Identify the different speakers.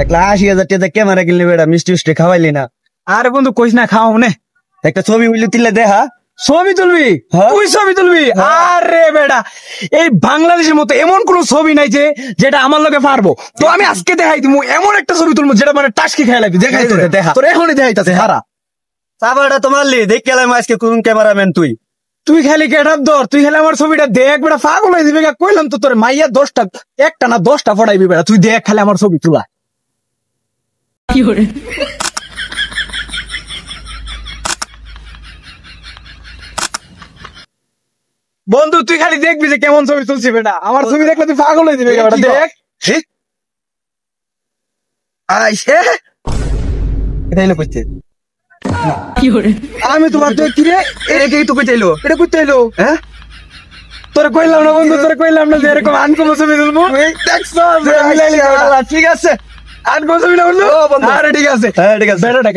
Speaker 1: 1,80,000 camera কিনলি বেটা, মিষ্টি মিষ্টি খাওয়াইলি না।
Speaker 2: আরে বন্ধু কইস না, খাও নে
Speaker 1: একটা ছবি উইলি তুললে দেখা।
Speaker 2: ছবি তুলবি? তুই ছবি তুলবি? আরে বেটা, এই বাংলাদেশের মতো এমন কোন ছবি নাই যে যেটা আমার লগে পারবো। তো আমি আজকে দেখাই দিমু এমন একটা ছবি তুলবো যেটা মানে টাস্কি খেয়ে লাগবে। দেখাই দেখা, তোর এখনই দেখাইতাছে হারা।
Speaker 1: চাপাটা তো মারলি, দেখ গেলাম আজকে কোন ক্যামেরাম্যান তুই।
Speaker 2: তুই খালি গেটআপ ধর, তুই খালি আমার ছবিটা দেখ বেটা, পাগল হয়ে দিবি। কইলাম তো তোর মাইয়া 10টা, একটা না 10টা ফটাইবি বেটা। তুই দেখ খালি আমার ছবি তুলা। বন্ধু তুই খালি দেখবি যে কেমন ছবি তুলছি বেটা। আমার ছবি দেখলে তুই পাগল হয়ে দিবি বেটা। দেখ আমি তোমার কি রে, এটা কি তুই চাইলো, এটা করতে এলো? হ্যাঁ তোরা কইলাম না বন্ধু, তোরা কইলাম না যে এরকম আনকমন ছবি তুলবো। ঠিক আছে, আনকমন ছবি না বললো। আরে ঠিক আছে,
Speaker 1: ঠিক আছে।
Speaker 2: বেটাটা